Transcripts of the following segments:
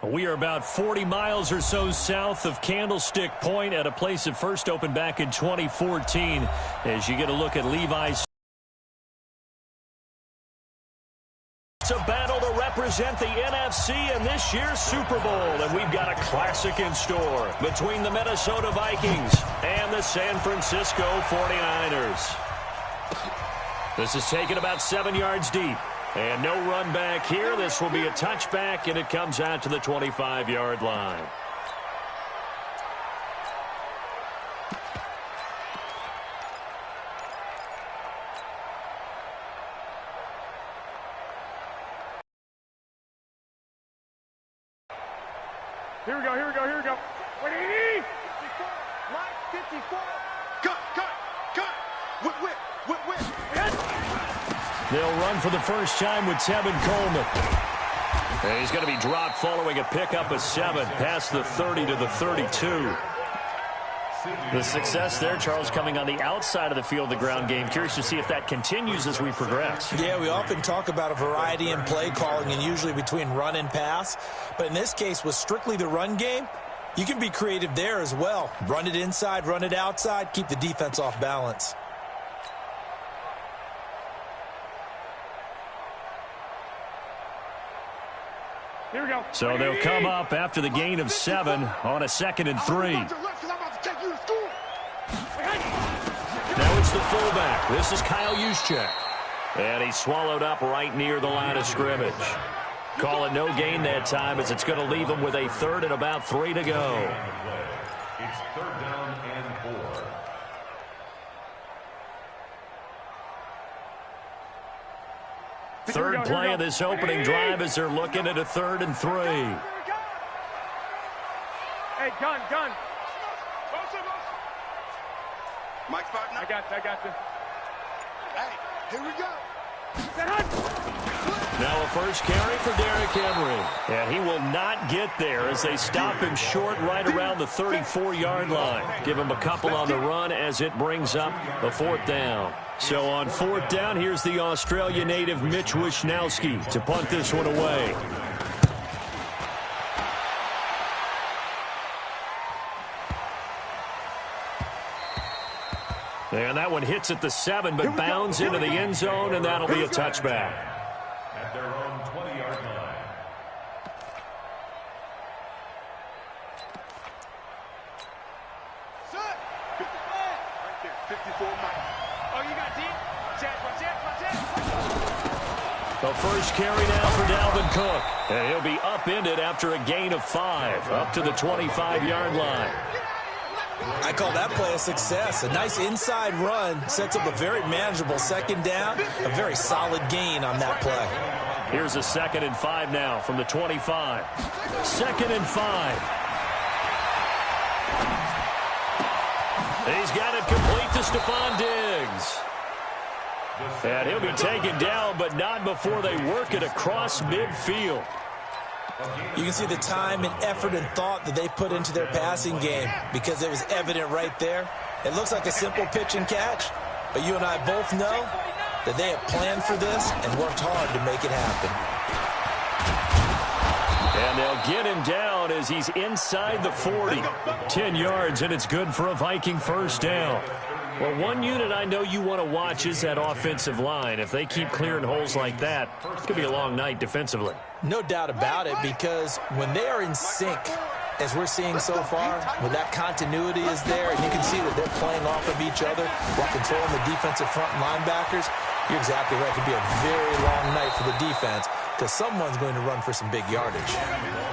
We are about 40 miles or so south of Candlestick Point at a place that first opened back in 2014 as you get a look at Levi's. It's a battle to represent the NFC in this year's Super Bowl, and we've got a classic in store between the Minnesota Vikings and the San Francisco 49ers. This is taken about 7 yards deep. And no run back here. This will be a touchback, and it comes out to the 25-yard line. Here we go, here we go, here we go. 180! 54! Cut! Whip! They'll run for the first time with Tevin Coleman. And he's going to be dropped following a pickup of 7 past the 30 to the 32. The success there, Charles, coming on the outside of the field, the ground game. Curious to see if that continues as we progress. Yeah, we often talk about a variety in play calling and usually between run and pass. But in this case, with strictly the run game, you can be creative there as well. Run it inside, run it outside, keep the defense off balance. Here we go. So they'll come up after the gain of 7 on a 2nd and 3. Now it's the fullback. This is Kyle Juszczyk. And he's swallowed up right near the line of scrimmage. Call it no gain that time as it's going to leave him with a 3rd and about 3 to go. It's 3rd down and 4. Third play of this opening drive as they're looking at a 3rd and 3. Hey, gun. Mike's partner. I got you. Hey, here we go. Now a first carry for Derrick Henry. And he will not get there as they stop him short right around the 34-yard line. Give him a couple on the run as it brings up a 4th down. So on 4th down, here's the Australia native Mitch Wishnowsky to punt this one away. And that one hits at the 7, but bounds into the end zone, and that'll be a touchback. At their own 20-yard line. Set. 54 Mike. Oh, you got deep? Watch it. The first carry now for Dalvin Cook. And he'll be upended after a gain of 5, up to the 25-yard line. I call that play a success. A nice inside run sets up a very manageable 2nd down. A very solid gain on that play. Here's a 2nd and 5 now from the 25. 2nd and 5. He's got it complete to Stephon Diggs. And he'll be taken down, but not before they work it across midfield. You can see the time and effort and thought that they put into their passing game because it was evident right there. It looks like a simple pitch and catch, but you and I both know that they have planned for this and worked hard to make it happen. And they'll get him down as he's inside the 40. 10 yards, and it's good for a Viking first down. Well, one unit I know you want to watch is that offensive line. If they keep clearing holes like that, it's going to be a long night defensively. No doubt about it, because when they are in sync, as we're seeing so far, when that continuity is there, and you can see that they're playing off of each other while controlling the defensive front linebackers, you're exactly right. It could be a very long night for the defense because someone's going to run for some big yardage.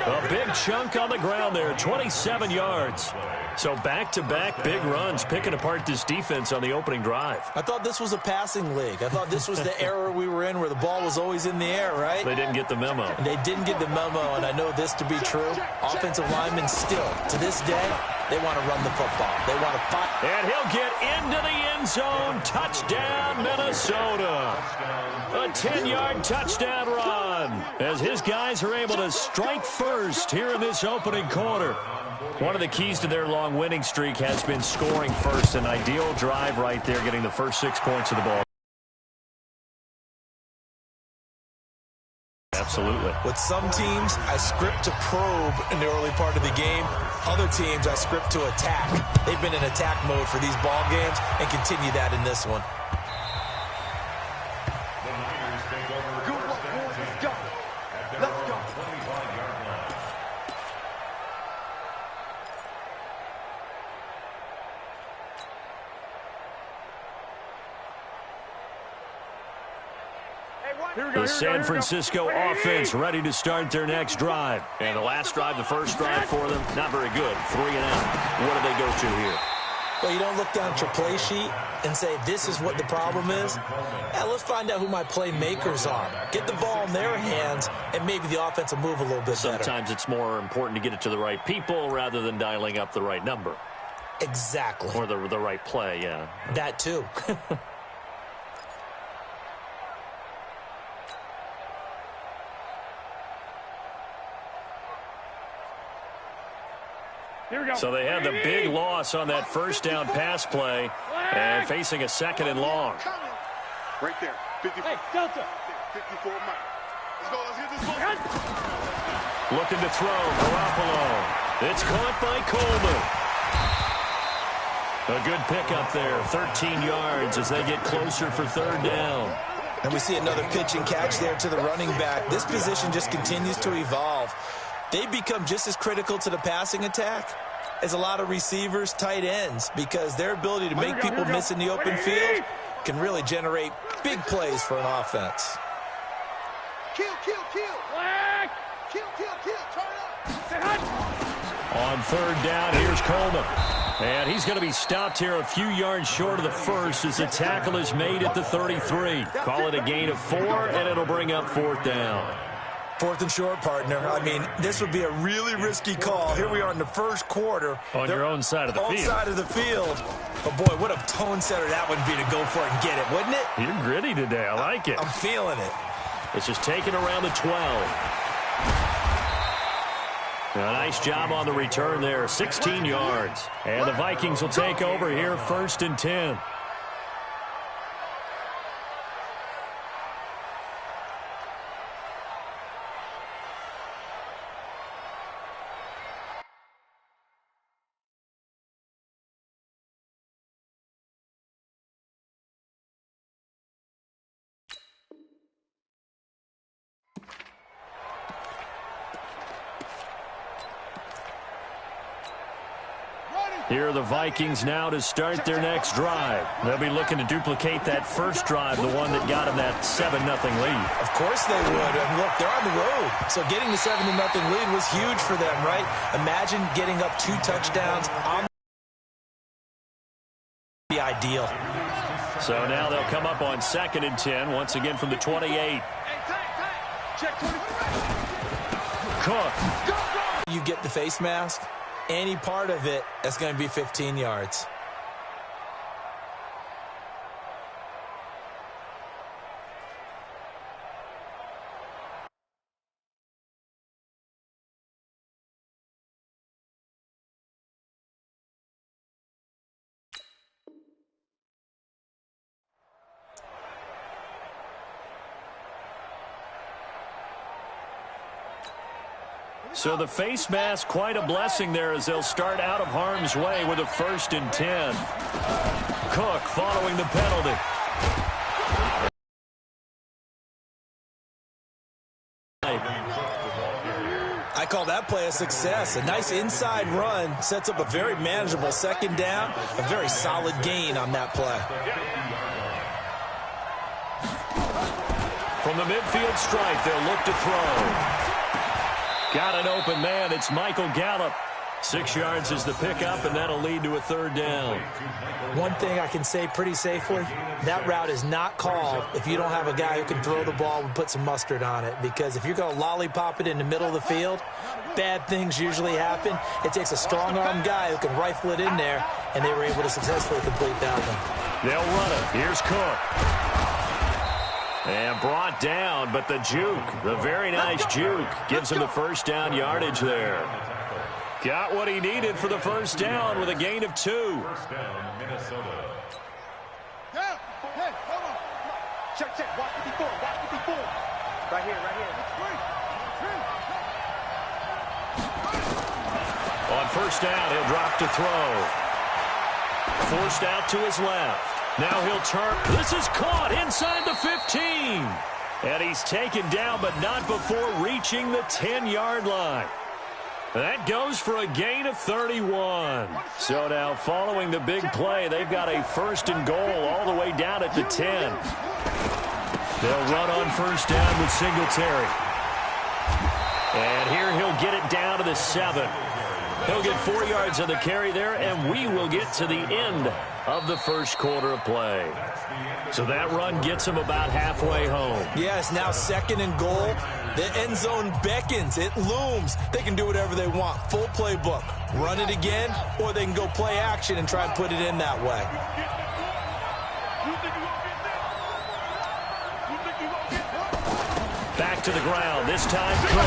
A big chunk on the ground there, 27 yards. So back-to-back big runs picking apart this defense on the opening drive. I thought this was a passing league. I thought this was the era we were in where the ball was always in the air, right? They didn't get the memo. And they didn't get the memo, and I know this to be true. Offensive linemen still, to this day, they want to run the football. They want to fight. And he'll get into the end zone. Touchdown, Minnesota. A 10-yard touchdown run as his guys are able to strike first here in this opening quarter. One of the keys to their long winning streak has been scoring first. An ideal drive right there, getting the first 6 points of the ball. Absolutely. With some teams, I script to probe in the early part of the game. Other teams, I script to attack. They've been in attack mode for these ball games and continue that in this one. The Niners take over first and 10 at their own 25-yard line. The San Francisco offense ready to start their next drive. And the last drive, the first drive for them, not very good. 3 and out. What do they go to here? Well, you don't look down at your play sheet and say, this is what the problem is. Yeah, let's find out who my playmakers are. Get the ball in their hands, and maybe the offense will move a little bit better. Sometimes it's more important to get it to the right people rather than dialing up the right number. Exactly. Or the right play, yeah. That too. Here we go. So they had the big loss on that first down pass play and facing a 2nd and long. Right there. 54. Hey, Delta. 54 Mike. Let's go. Let's get this one. Looking to throw. Garoppolo. It's caught by Coleman. A good pickup there. 13 yards as they get closer for 3rd down. And we see another pitch and catch there to the running back. This position just continues to evolve. They become just as critical to the passing attack as a lot of receivers, tight ends, because their ability to make people miss in the open field can really generate big plays for an offense. Kill. Flag. Kill. Turn up. On 3rd down, here's Coleman. And he's going to be stopped here a few yards short of the first as the tackle is made at the 33. Call it a gain of 4, and it'll bring up 4th down. 4th and short, partner. I mean, this would be a really risky call. Here we are in the first quarter. On your own side of the field. Own side of the field. But, boy, what a tone setter that would be to go for it and get it, wouldn't it? You're gritty today. I like it. I'm feeling it. This is taken around the 12. A nice job on the return there. 16 yards. And the Vikings will take over here 1st and 10. Here are the Vikings now to start their next drive. They'll be looking to duplicate that first drive, the one that got them that 7-0 lead. Of course they would. And look, they're on the road. So getting the 7-0 lead was huge for them, right? Imagine getting up 2 touchdowns on the ideal. So now they'll come up on 2nd and 10, once again from the 28. Check 23. Cook. You get the face mask. Any part of it, that's going to be 15 yards. So the face mask, quite a blessing there as they'll start out of harm's way with a 1st and 10. Cook following the penalty. I call that play a success. A nice inside run sets up a very manageable 2nd down. A very solid gain on that play. From the midfield stripe, they'll look to throw. Got an open man. It's Michael Gallup. 6 yards is the pickup, and that'll lead to a 3rd down. One thing I can say pretty safely, that route is not called if you don't have a guy who can throw the ball and put some mustard on it. Because if you're going to lollipop it in the middle of the field, bad things usually happen. It takes a strong-arm guy who can rifle it in there, and they were able to successfully complete that one. They'll run it. Here's Cook. And brought down, but the juke, the very nice juke, gives him the 1st down yardage there. Got what he needed for the 1st down with a gain of 2. 1st down, Minnesota. Hey, hold on. Check. Watch 54. Right here, right here. On first down, he'll drop to throw. Forced out to his left. Now he'll turn. This is caught inside the 15. And he's taken down, but not before reaching the 10-yard line. That goes for a gain of 31. So now following the big play, they've got a first and goal all the way down at the 10. They'll run on first down with Singletary. And here he'll get it down to the 7. He'll get 4 yards on the carry there, and we will get to the end of the first quarter of play. So that run gets him about halfway home. Yes, now second and goal. The end zone beckons. It looms. They can do whatever they want. Full playbook. Run it again, or they can go play action and try and put it in that way. Back to the ground. This time, Cook.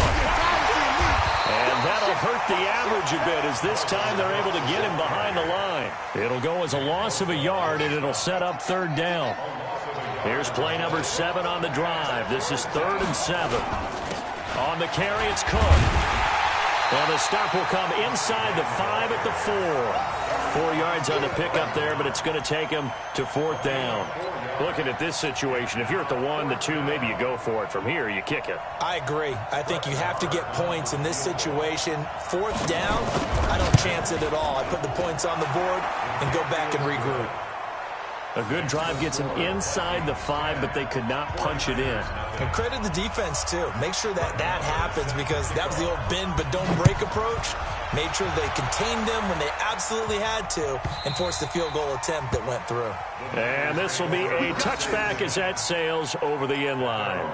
And that'll hurt the average a bit as this time they're able to get him behind the line. It'll go as a loss of a yard, and it'll set up third down. Here's play number 7 on the drive. This is 3rd and 7. On the carry, it's Cook. Well, the stop will come inside the 5 at the 4. 4 yards on the pickup there, but it's going to take him to 4th down. Looking at this situation, if you're at the 1, the 2, maybe you go for it. From here, you kick it. I agree. I think you have to get points in this situation. 4th down, I don't chance it at all. I put the points on the board and go back and regroup. A good drive gets them inside the 5, but they could not punch it in. And credit the defense, too. Make sure that happens, because that was the old bend but don't break approach. Made sure they contained them when they absolutely had to and forced the field goal attempt that went through. And this will be a touchback as that sails over the end line.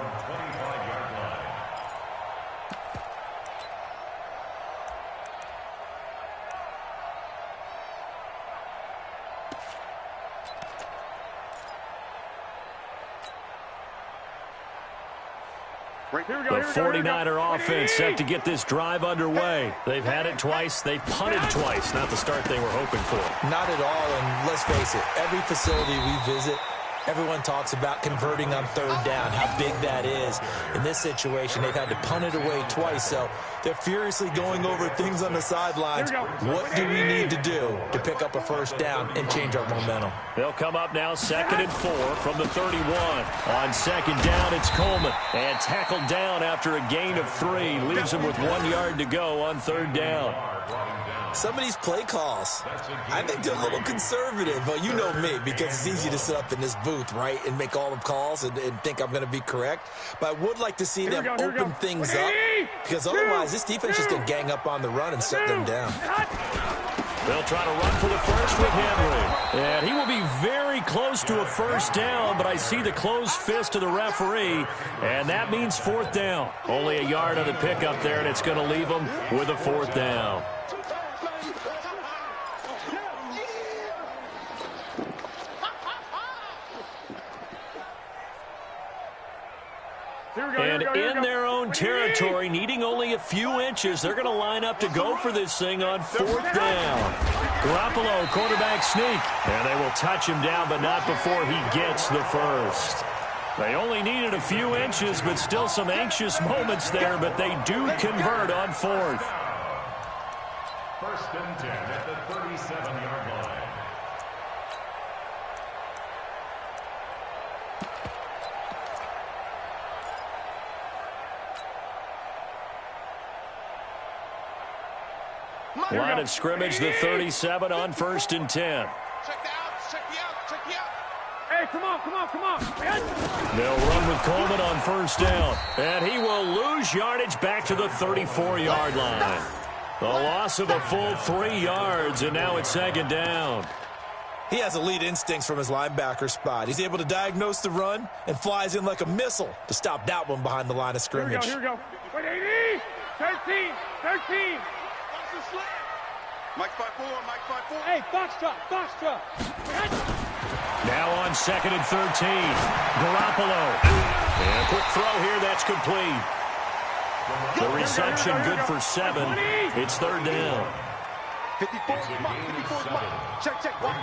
The 49er offense set to get this drive underway. They've had it twice. They've punted twice. Not the start they were hoping for. Not at all, and let's face it, every facility we visit, everyone talks about converting on 3rd down, how big that is. In this situation, they've had to punt it away twice, so they're furiously going over things on the sidelines. What do we need to do to pick up a first down and change our momentum? They'll come up now 2nd and 4 from the 31. On 2nd down, it's Coleman. And tackled down after a gain of 3. Leaves him with 1 yard to go on 3rd down. Some of these play calls, I think they're a little conservative. Well, you know me, because it's easy to sit up in this booth, right, and make all the calls and think I'm going to be correct. But I would like to see them open things up, because otherwise this defense is going to gang up on the run and set them down. They'll try to run for the first with Henry. And he will be very close to a first down, but I see the closed fist of the referee, and that means 4th down. Only a yard on the pickup there, and it's going to leave them with a 4th down. And in their own territory, needing only a few inches, they're going to line up to go for this thing on 4th down. Garoppolo, quarterback sneak. And they will touch him down, but not before he gets the first. They only needed a few inches, but still some anxious moments there, but they do convert on 4th. 1st and 10 at the 37-yard line. Line of scrimmage, the 37 on 1st and 10. Check the outs, check the outs, check the outs. Hey, come on, come on, come on. They'll run with Coleman on 1st down. And he will lose yardage back to the 34-yard line. The loss of a full 3 yards, and now it's 2nd down. He has elite instincts from his linebacker spot. He's able to diagnose the run and flies in like a missile to stop that one behind the line of scrimmage. Here we go. 13, 13. Mike 5-4, Mike 5-4. Hey, Foxtrot. Now on 2nd and 13. Garoppolo. And a quick throw here, that's complete. The reception good for 7. It's 3rd down. 54 spot, 54 spot. Check. Block.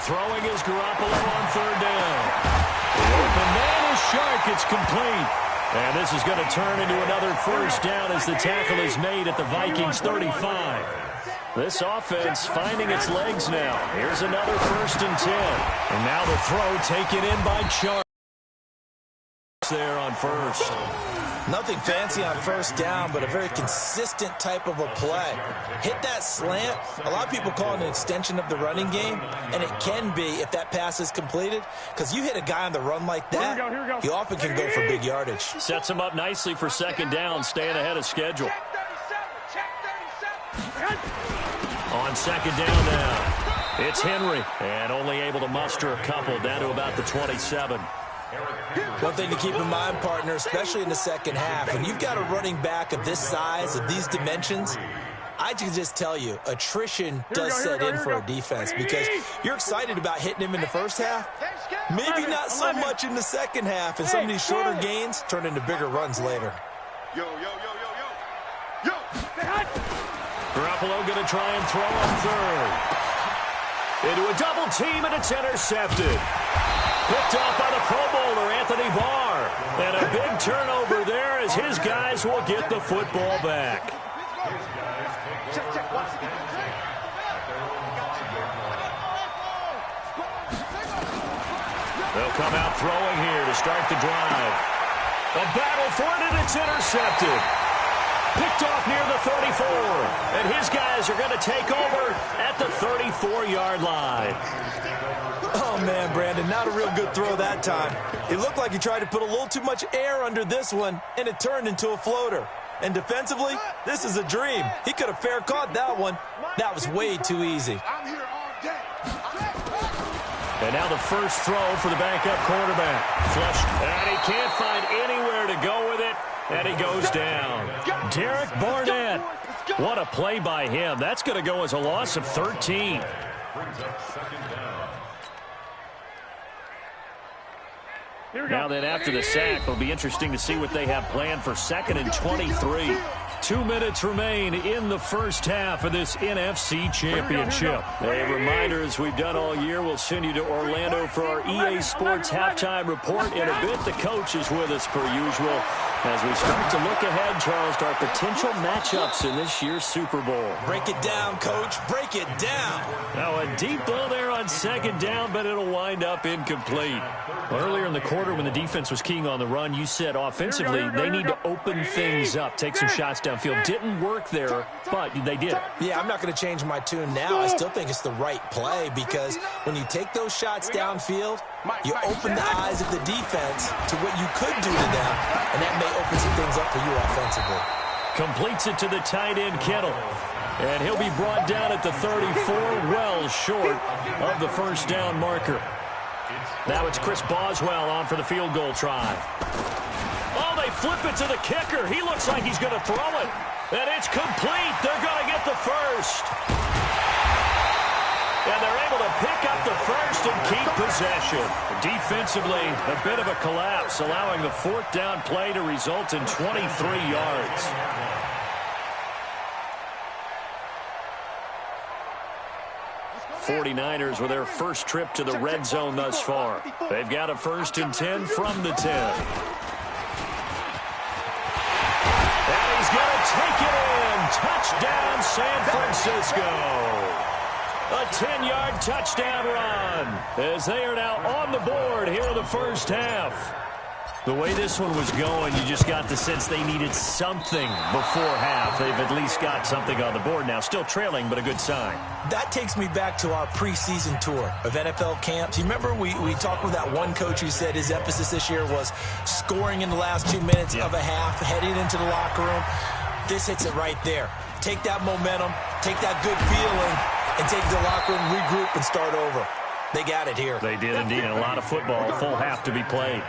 Throwing is Garoppolo on 3rd down. it's complete. And this is going to turn into another first down as the tackle is made at the Vikings 35. This offense finding its legs now. Here's another 1st and 10. And now the throw taken in by Charles there on first. Nothing fancy on first down, but a very consistent type of a play. Hit that slant. A lot of people call it an extension of the running game, and it can be if that pass is completed, because you hit a guy on the run like that, he often can go for big yardage. Sets him up nicely for 2nd down, staying ahead of schedule. On 2nd down now, it's Henry, and only able to muster a couple down to about the 27. One thing to keep in mind, partner, especially in the second half, when you've got a running back of this size, of these dimensions, I can just tell you, attrition does set in for a defense because you're excited about hitting him in the first half. Maybe not so much in the second half, and some of these shorter gains turn into bigger runs later. Yo, yo, yo, yo, yo. Yo. Garoppolo going to try and throw on 3rd. Into a double team, and it's intercepted. Picked off by the Pro Bowler, Anthony Barr. And a big turnover there as his guys will get the football back. They'll come out throwing here to start the drive. A battle for it, and it's intercepted. Picked off near the 34. And his guys are going to take over at the 34-yard line. Oh, man, Brandon, not a real good throw that time. It looked like he tried to put a little too much air under this one, and it turned into a floater. And defensively, this is a dream. He could have fair caught that one. That was way too easy. And now the first throw for the backup quarterback. Flushed, and he can't find anywhere to go with it, and he goes down. Derek Barnett. What a play by him. That's going to go as a loss of 13. Now then, after the sack, it'll be interesting to see what they have planned for 2nd and 23. 2 minutes remain in the first half of this NFC Championship. A reminder, as we've done all year, we'll send you to Orlando for our EA Sports halftime report. In a bit, the coach is with us per usual as we start to look ahead, Charles, to our potential matchups in this year's Super Bowl. Break it down, Coach. Break it down. Now, a deep ball there on 2nd down, but it'll wind up incomplete. Well, earlier in the quarter when the defense was keying on the run, you said offensively they need to open things up, take some shots downfield. Didn't work there, but they did. Yeah, I'm not going to change my tune now. I still think it's the right play because when you take those shots downfield, you open the eyes of the defense to what you could do to them, and that may open some things up for you offensively. Completes it to the tight end, Kittle. And he'll be brought down at the 34, well short of the first down marker. Now it's Chris Boswell on for the field goal try. Oh, they flip it to the kicker. He looks like he's going to throw it. And it's complete. They're going to get the first. And they're able to pick up the first and keep possession. Defensively, a bit of a collapse, allowing the 4th down play to result in 23 yards. '49ers with their first trip to the red zone thus far. They've got a 1st and 10 from the 10. And he's going to take it in. Touchdown, San Francisco. A 10-yard touchdown run as they are now on the board here in the first half. The way this one was going, you just got the sense they needed something before half. They've at least got something on the board now. Still trailing, but a good sign. That takes me back to our preseason tour of NFL camps. You remember we talked with that one coach who said his emphasis this year was scoring in the last 2 minutes of a half, heading into the locker room. This hits it right there. Take that momentum, take that good feeling, and take the locker room, regroup, and start over. They got it here. They did indeed. A lot of football, full half to be played.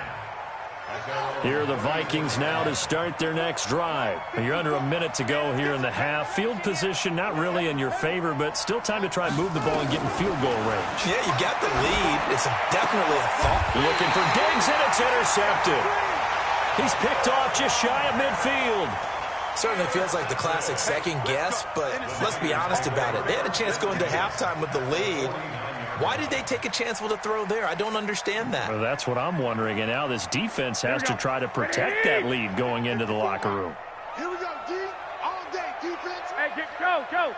Here are the Vikings now to start their next drive. You're under a minute to go here in the half. Field position not really in your favor, but still time to try and move the ball and get in field goal range. Yeah, you got the lead. It's definitely a thought. Looking for Diggs, and it's intercepted. He's picked off just shy of midfield. Certainly feels like the classic second guess, but let's be honest about it. They had a chance going to halftime with the lead. Why did they take a chance with a throw there? I don't understand that. Well, that's what I'm wondering, and now this defense has to try to protect that lead going into the locker room. Here we go, D. All day, defense. Hey, go, go.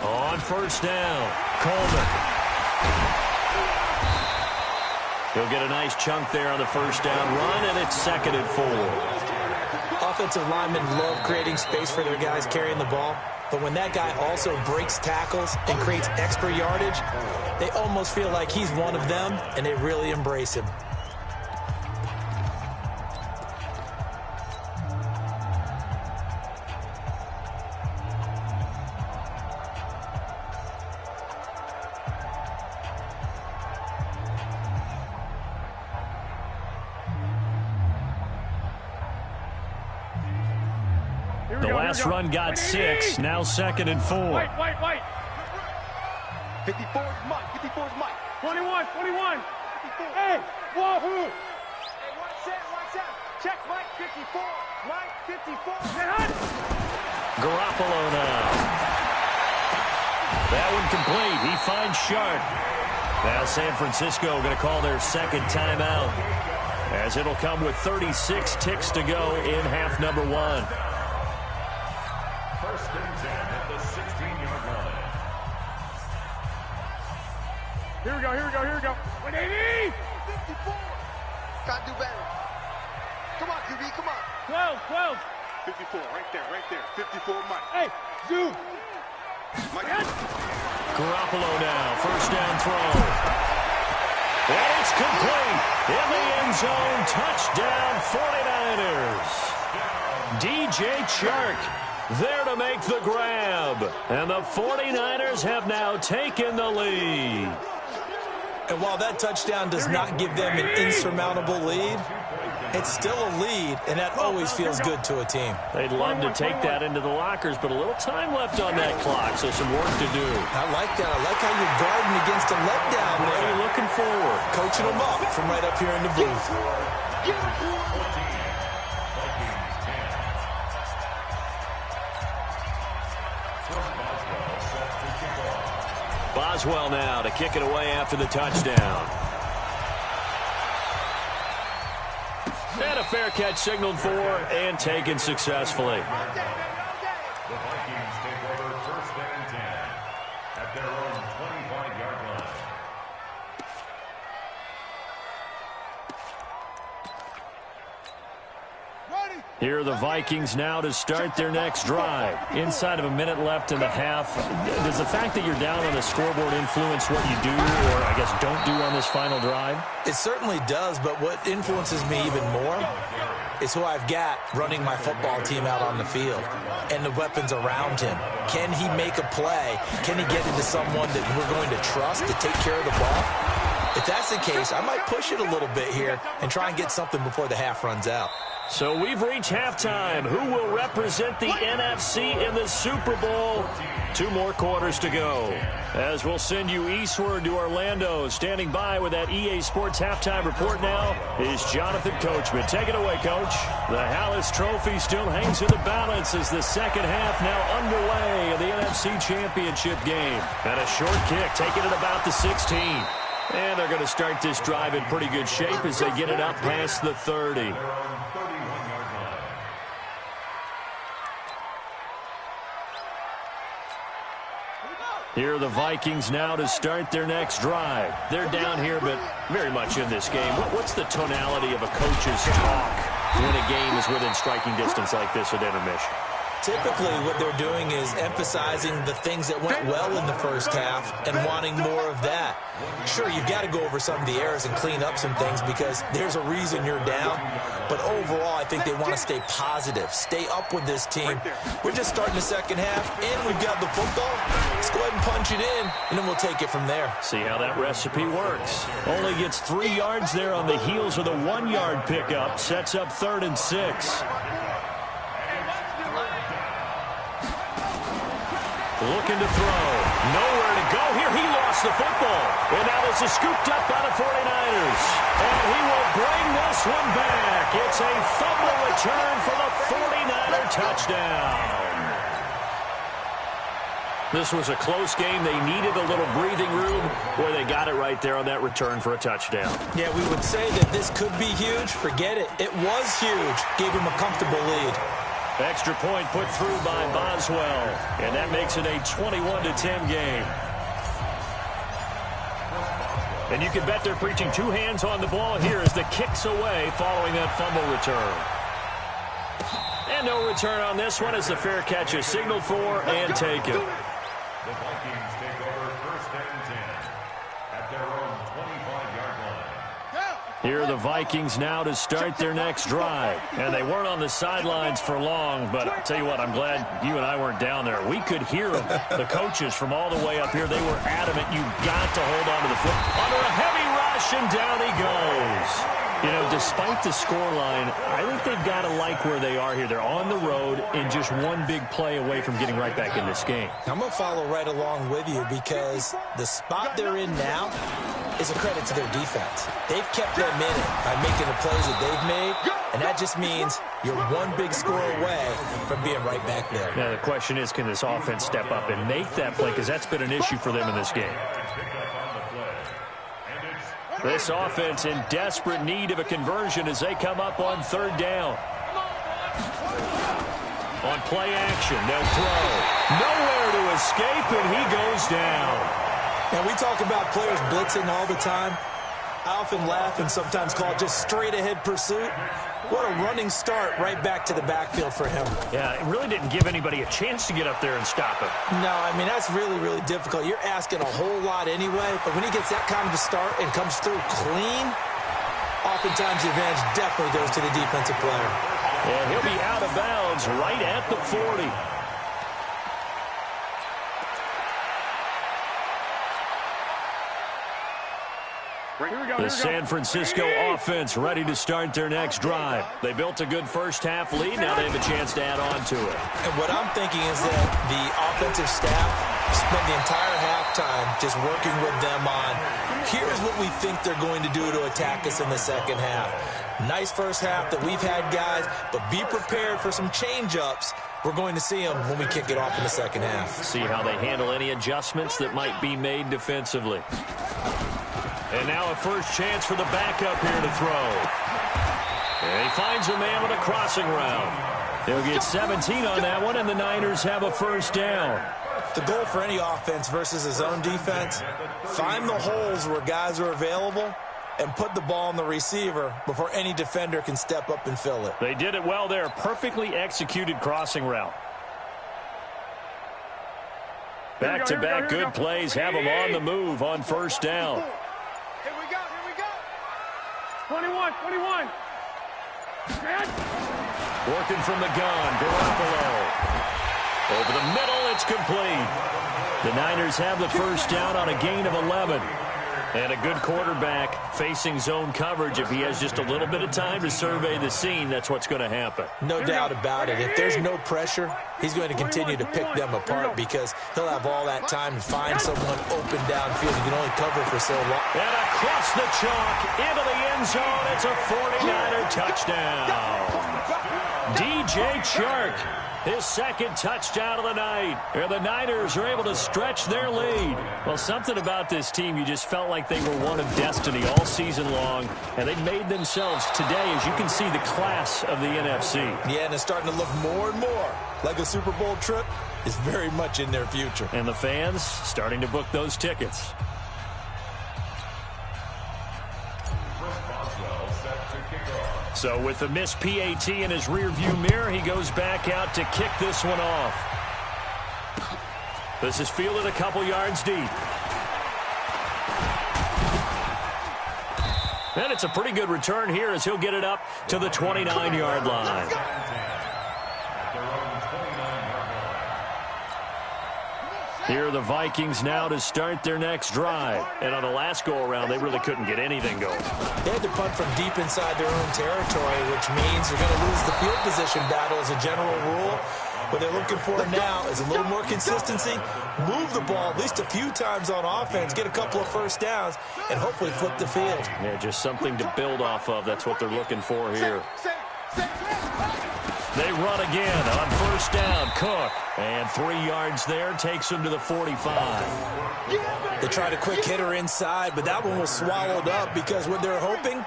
On first down, Coleman. He'll get a nice chunk there on the first down run, and it's 2nd and 4. Offensive linemen love creating space for their guys carrying the ball, but when that guy also breaks tackles and creates extra yardage, they almost feel like he's one of them, and they really embrace him. The last run got 6, now 2nd and 4. Wait. 54 is Mike. 54 is Mike. 21. 54. Hey, whoa. Hey, watch out. Check Mike 54. Mike 54. Garoppolo now. That one complete. He finds Sharp. Now San Francisco going to call their 2nd timeout, as it'll come with 36 ticks to go in half number 1. First and 10 at the 16-yard line. Here we go. 180. 54. Can't do better. Come on, QB, come on. 12. 54, right there. 54, Mike. Hey, zoom. Mike. Garoppolo now, first down throw. And it's complete. In the end zone, touchdown 49ers. DJ Chark there to make the grab. And the 49ers have now taken the lead. And while that touchdown does not give them an insurmountable lead, it's still a lead, and that always feels good to a team. They'd love to take that into the lockers, but a little time left on that clock, so some work to do. I like that. I like how you're guarding against a letdown What are there. you looking forward? Coaching them up from right up here in the booth. Boswell now to kick it away after the touchdown. And a fair catch signaled for and taken successfully. The Vikings take over 1st and 10 at their own 25-yard line. Here are the Vikings now to start their next drive. Inside of a minute left in the half. Does the fact that you're down on the scoreboard influence what you do, or I guess don't do on this final drive? It certainly does, but what influences me even more is who I've got running my football team out on the field and the weapons around him. Can he make a play? Can he get into someone that we're going to trust to take care of the ball? If that's the case, I might push it a little bit here and try and get something before the half runs out. So we've reached halftime. Who will represent the NFC in the Super Bowl? 2 more quarters to go. As we'll send you eastward to Orlando. Standing by with that EA Sports halftime report now is Jonathan Coachman. Take it away, Coach. The Hallis Trophy still hangs in the balance as the second half now underway in the NFC Championship game. And a short kick taken at about the 16. And they're going to start this drive in pretty good shape as they get it up past the 30. Here are the Vikings now to start their next drive. They're down here, but very much in this game. What's the tonality of a coach's talk when a game is within striking distance like this at intermission? Typically, what they're doing is emphasizing the things that went well in the first half and wanting more of that. Sure, you've got to go over some of the errors and clean up some things because there's a reason you're down. But overall, I think they want to stay positive, stay up with this team. We're just starting the second half, and we've got the football. Let's go ahead and punch it in, and then we'll take it from there. See how that recipe works. Only gets 3 yards there on the heels of the 1-yard pickup. Sets up 3rd and 6. Looking to throw. Nowhere to go here. He lost the football. And now this is scooped up by the 49ers. And he will bring this one back. It's a fumble return for the 49er touchdown. This was a close game. They needed a little breathing room where they got it right there on that return for a touchdown. Yeah, we would say that this could be huge. Forget it. It was huge. Gave him a comfortable lead. Extra point put through by Boswell, and that makes it a 21-10 game. And you can bet they're preaching two hands on the ball here as the kick's away following that fumble return. And no return on this one as the fair catch is signaled for and taken. The Vikings take over 1st and 10 at their own 25-yard line. Here are the Vikings now to start their next drive. And they weren't on the sidelines for long, but I'll tell you what, I'm glad you and I weren't down there. We could hear them. The coaches from all the way up here, they were adamant. You've got to hold on to the foot. Under a heavy rush, and down he goes. You know, despite the scoreline, I think they've got to like where they are here. They're on the road and just one big play away from getting right back in this game. I'm going to follow right along with you because the spot they're in now is a credit to their defense. They've kept them in it by making the plays that they've made, and that just means you're one big score away from being right back there. Now, the question is, can this offense step up and make that play? Because that's been an issue for them in this game. This offense in desperate need of a conversion as they come up on 3rd down. On play action, they'll throw. Nowhere to escape, and he goes down. And we talk about players blitzing all the time. I often laugh and sometimes call it just straight-ahead pursuit. What a running start right back to the backfield for him. Yeah, it really didn't give anybody a chance to get up there and stop him. No, I mean, that's really, really difficult. You're asking a whole lot anyway, but when he gets that kind of a start and comes through clean, oftentimes the advantage definitely goes to the defensive player. And he'll be out of bounds right at the 40. The San Francisco offense ready to start their next drive. They built a good first-half lead. Now they have a chance to add on to it. And what I'm thinking is that the offensive staff spent the entire halftime just working with them on, here's what we think they're going to do to attack us in the second half. Nice first half that we've had, guys, but be prepared for some change-ups. We're going to see them when we kick it off in the second half. See how they handle any adjustments that might be made defensively. And now a first chance for the backup here to throw. And he finds a man with a crossing route. They'll get 17 on that one, and the Niners have a first down. The goal for any offense versus his own defense, find the holes where guys are available and put the ball on the receiver before any defender can step up and fill it. They did it well there. Perfectly executed crossing route. Back-to-back good plays have them on the move on first down. Here we go. 21. Working from the gun, Garoppolo. Over the middle, it's complete. The Niners have the first down on a gain of 11. And a good quarterback facing zone coverage. If he has just a little bit of time to survey the scene, that's what's going to happen. No doubt about it. If there's no pressure, he's going to continue to pick them apart because he'll have all that time to find someone open downfield. He can only cover for so long. And across the chalk, into the end zone, it's a 49er touchdown. DJ Chark, his second touchdown of the night. And the Niners are able to stretch their lead. Well, something about this team, you just felt like they were one of destiny all season long, and they made themselves today, as you can see, the class of the NFC. Yeah, and it's starting to look more and more like a Super Bowl trip is very much in their future. And the fans starting to book those tickets. So with the missed PAT in his rearview mirror, he goes back out to kick this one off. This is fielded a couple yards deep. And it's a pretty good return here as he'll get it up to the 29-yard line. Here are the Vikings now to start their next drive. And on the last go-around, they really couldn't get anything going. They had to punt from deep inside their own territory, which means they're going to lose the field position battle as a general rule. What they're looking for now is a little more consistency, move the ball at least a few times on offense, get a couple of first downs, and hopefully flip the field. Yeah, just something to build off of. That's what they're looking for here. They run again on first down. Cook. And 3 yards there takes him to the 45. They tried a quick hitter inside, but that one was swallowed up because what they're hoping,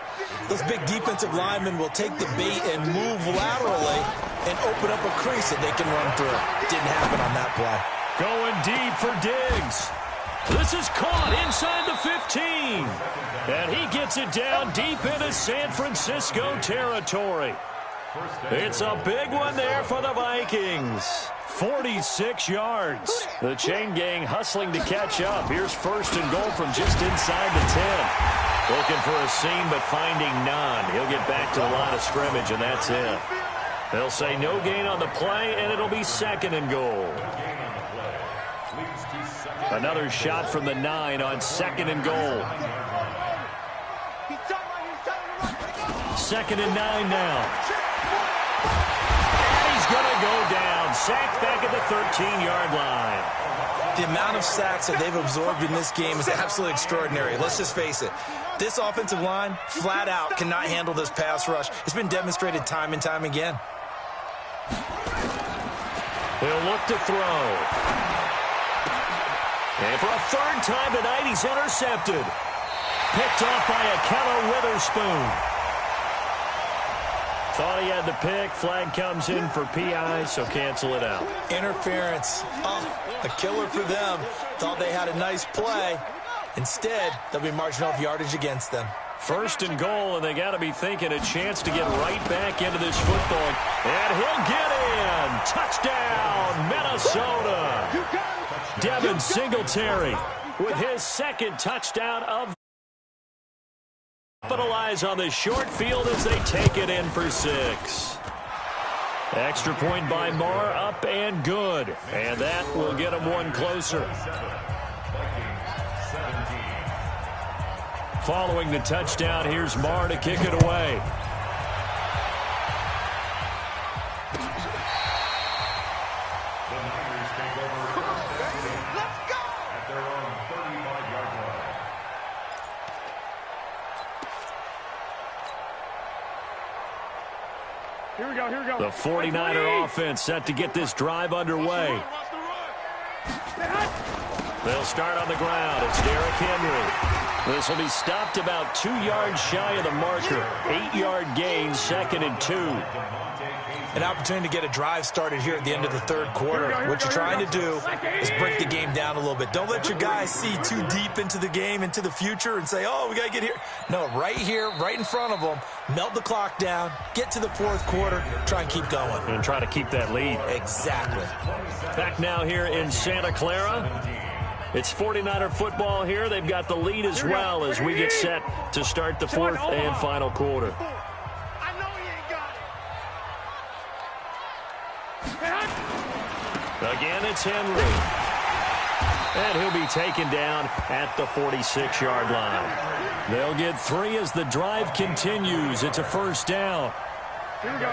those big defensive linemen will take the bait and move laterally and open up a crease that they can run through. Didn't happen on that play. Going deep for Diggs. This is caught inside the 15. And he gets it down deep into San Francisco territory. It's a big one there for the Vikings. 46 yards. The chain gang hustling to catch up. Here's first and goal from just inside the 10. Looking for a seam, but finding none. He'll get back to the line of scrimmage, and that's it. They'll say no gain on the play, and it'll be second and goal. Another shot from the 9 on second and goal. Second and 9 now. And he's going to go down. Sacked back at the 13-yard line. The amount of sacks that they've absorbed in this game is absolutely extraordinary. Let's just face it. This offensive line, flat out, cannot handle this pass rush. It's been demonstrated time and time again. He'll look to throw. And for a third time tonight, he's intercepted. Picked off by Akello Witherspoon. Thought he had the pick. Flag comes in for PI, so cancel it out. Interference. Oh, a killer for them. Thought they had a nice play. Instead, they'll be marching off yardage against them. First and goal, and they got to be thinking a chance to get right back into this football. And he'll get in. Touchdown, Minnesota. Devin Singletary with his second touchdown of. Capitalize on the short field as they take it in for 6. Extra point by Marr, up and good. And that will get them one closer. Following the touchdown, here's Marr to kick it away. Here we go. The 49er offense set to get this drive underway. They'll start on the ground. It's Derrick Henry. This will be stopped about 2 yards shy of the marker. 8-yard gain, second and 2. An opportunity to get a drive started here at the end of the third quarter. What you're trying to do is break the game down a little bit. Don't let your guys see too deep into the game, into the future, and say, oh, we got to get here. No, right here, right in front of them, melt the clock down, get to the fourth quarter, try and keep going. And try to keep that lead. Exactly. Back now here in Santa Clara. It's 49er football here. They've got the lead as well as we get set to start the fourth and final quarter. Again, it's Henry. And he'll be taken down at the 46-yard line. They'll get 3 as the drive continues. It's a first down.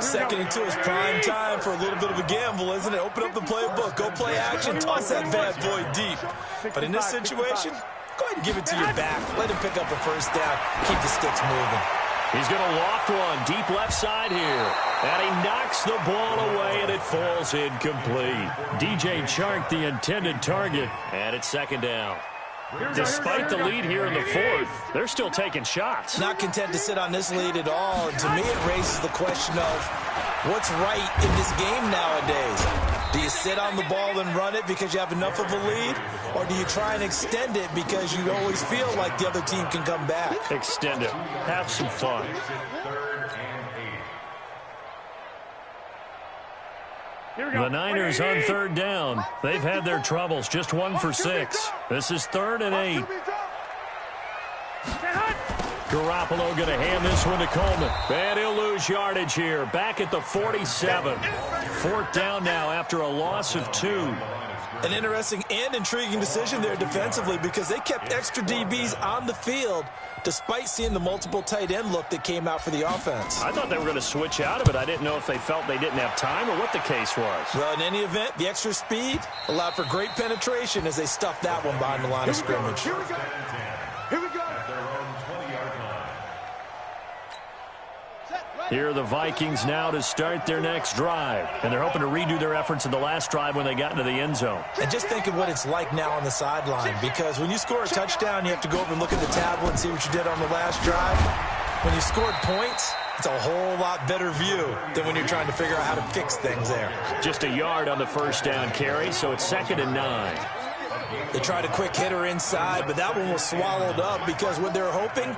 Second and 2 is prime time for a little bit of a gamble, isn't it? Open up the playbook, go play action, toss that bad boy deep. But in this situation, go ahead and give it to your back. Let him pick up a first down. Keep the sticks moving. He's going to loft one deep left side here. And he knocks the ball away, and it falls incomplete. DJ Chark, the intended target, and it's second down. Despite the lead here in the fourth, they're still taking shots. Not content to sit on this lead at all. And to me, it raises the question of what's right in this game nowadays. Do you sit on the ball and run it because you have enough of a lead? Or do you try and extend it because you always feel like the other team can come back? Extend it. Have some fun. The Niners on third down. They've had their troubles. Just 1 for 6. This is 3rd and 8. Garoppolo going to hand this one to Coleman. And he'll lose yardage here. Back at the 47. 4th down now after a loss of 2. An interesting and intriguing decision there defensively because they kept extra DBs on the field despite seeing the multiple tight end look that came out for the offense. I thought they were going to switch out of it. I didn't know if they felt they didn't have time or what the case was. Well, in any event, the extra speed allowed for great penetration as they stuffed that one behind the line of scrimmage. Here we go. Here we go. At their own 20-yard line. Set, right. Here are the Vikings now to start their next drive. And they're hoping to redo their efforts in the last drive when they got into the end zone. And just think of what it's like now on the sideline, because when you score a touchdown, you have to go over and look at the tablet and see what you did on the last drive. When you scored points, it's a whole lot better view than when you're trying to figure out how to fix things there. Just a yard on the first down carry, so it's 2nd and 9. They tried a quick hitter inside, but that one was swallowed up because what they're hoping,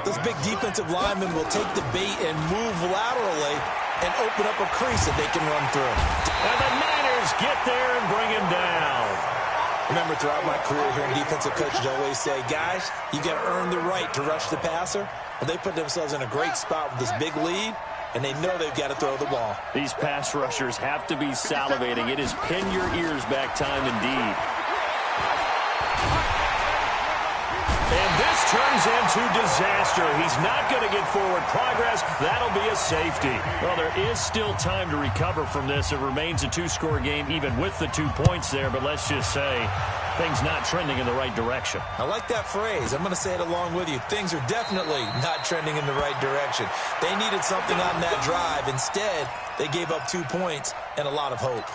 those big defensive linemen will take the bait and move laterally and open up a crease that they can run through. And the Niners get there and bring him down. Remember, throughout my career here in defensive coaches always say, guys, you got to earn the right to rush the passer. Well, they put themselves in a great spot with this big lead, and they know they've got to throw the ball. These pass rushers have to be salivating. It is pin your ears back time indeed. And this turns into disaster. He's not going to get forward progress. That'll be a safety. Well, there is still time to recover from this. It remains a 2-score game even with the 2 points there, but let's just say things not trending in the right direction. I like that phrase. I'm going to say it along with you. Things are definitely not trending in the right direction. They needed something on that drive. Instead, they gave up 2 points and a lot of hope.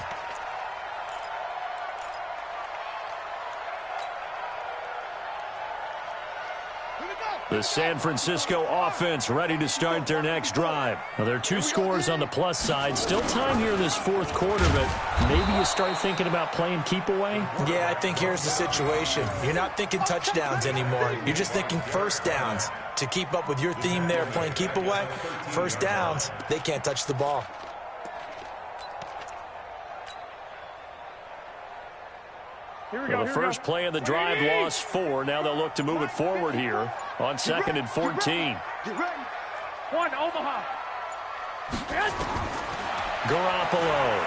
The San Francisco offense ready to start their next drive. Now, there are 2 scores on the plus side. Still time here in this 4th quarter, but maybe you start thinking about playing keep away? Yeah, I think here's the situation. You're not thinking touchdowns anymore. You're just thinking first downs. To keep up with your theme there, playing keep away, first downs, they can't touch the ball. Well, the first play of the drive lost 4. Now they'll look to move it forward here on 2nd and 14. Get ready. 1, Omaha. Garoppolo.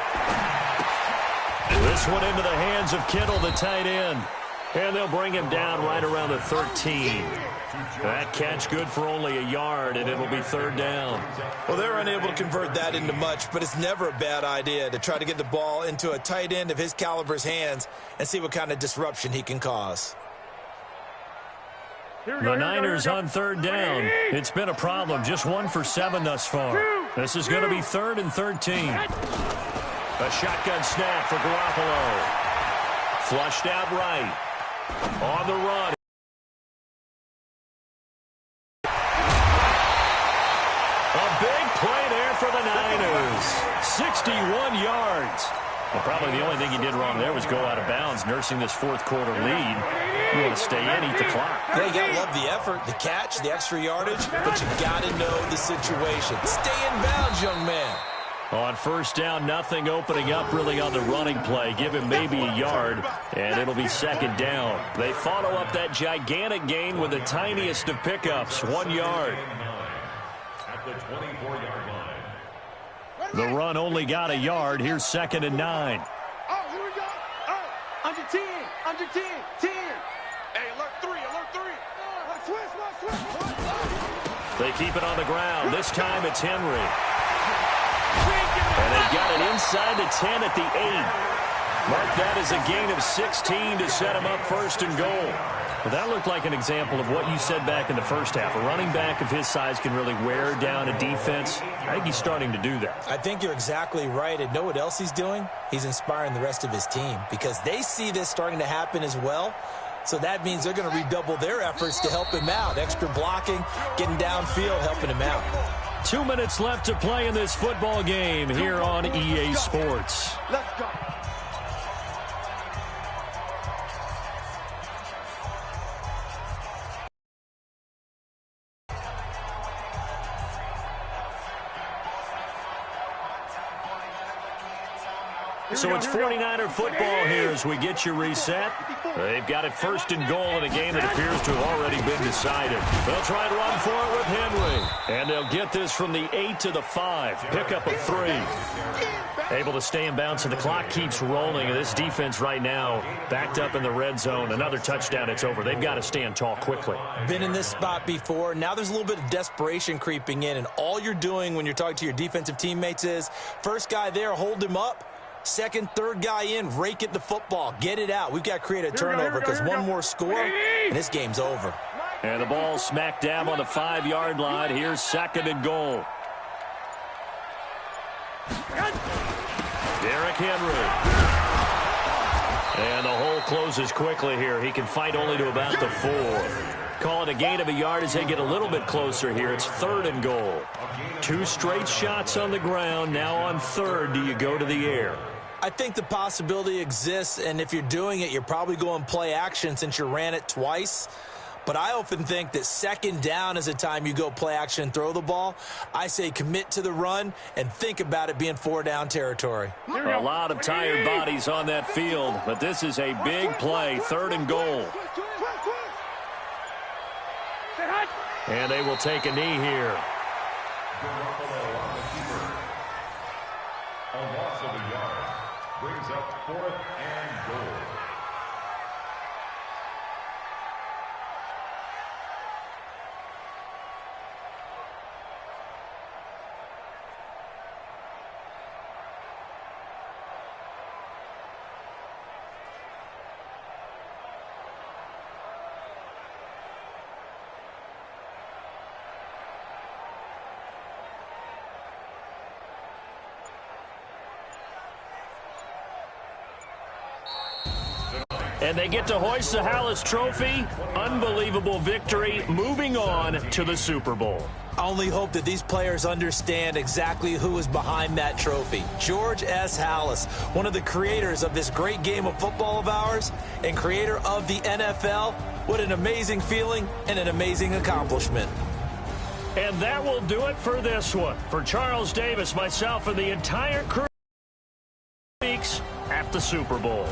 This one into the hands of Kittle, the tight end. And they'll bring him down right around the 13. That catch good for only a yard, and it'll be 3rd down. Well, they're unable to convert that into much, but it's never a bad idea to try to get the ball into a tight end of his caliber's hands and see what kind of disruption he can cause. The Niners on 3rd down. It's been a problem. Just 1 for 7 thus far. This is going to be 3rd and 13. A shotgun snap for Garoppolo. Flushed out right. On the run. A big play there for the Niners. 61 yards. Well, probably the only thing he did wrong there was go out of bounds, nursing this 4th quarter lead. You want to stay in, eat the clock. Yeah, you got to love the effort, the catch, the extra yardage, but you got to know the situation. Stay in bounds, young man. On 1st down, nothing opening up really on the running play. Give him maybe a yard, and it'll be 2nd down. They follow up that gigantic gain with the tiniest of pickups, 1 yard. At the 24-yard line. The run only got a yard. Here's 2nd and 9. Oh, here we go. Oh, under 10, under 10, 10. Hey, alert 3, alert 3. Switch. They keep it on the ground. This time it's Henry. And they've got it inside the 10 at the 8. Mark that as a gain of 16 to set him up 1st and goal. Well, that looked like an example of what you said back in the first half. A running back of his size can really wear down a defense. I think he's starting to do that. I think you're exactly right. And know what else he's doing? He's inspiring the rest of his team because they see this starting to happen as well. So that means they're going to redouble their efforts to help him out. Extra blocking, getting downfield, helping him out. 2 minutes left to play in this football game here on EA Sports. Let's go. So it's 49er football here as we get you reset. They've got it 1st and goal in a game that appears to have already been decided. They'll try and run for it with Henry. And they'll get this from the 8 to the 5. Pickup of 3. Able to stay in bounds, and the clock keeps rolling. And this defense right now backed up in the red zone. Another touchdown, it's over. They've got to stand tall quickly. Been in this spot before. Now there's a little bit of desperation creeping in. And all you're doing when you're talking to your defensive teammates is, first guy there, hold him up. 2nd, 3rd guy in, rake at the football. Get it out. We've got to create a turnover because one more score, and this game's over. And the ball smack dab on the 5-yard line. Here's 2nd and goal. Derrick Henry. And the hole closes quickly here. He can fight only to about the 4. Call it a gain of a yard as they get a little bit closer here. It's 3rd and goal. 2 straight shots on the ground. Now on 3rd, do you go to the air? I think the possibility exists, and if you're doing it, you're probably going play action since you ran it twice. But I often think that 2nd down is a time you go play action and throw the ball. I say commit to the run and think about it being 4-down territory. A lot of tired bodies on that field, but this is a big play, 3rd and goal. And they will take a knee here. A loss of a yard brings up 4th and goal. And they get to hoist the Halas Trophy. Unbelievable victory. Moving on to the Super Bowl. I only hope that these players understand exactly who is behind that trophy. George S. Halas, one of the creators of this great game of football of ours and creator of the NFL. What an amazing feeling and an amazing accomplishment. And that will do it for this one. For Charles Davis, myself, and the entire crew, weeks at the Super Bowl.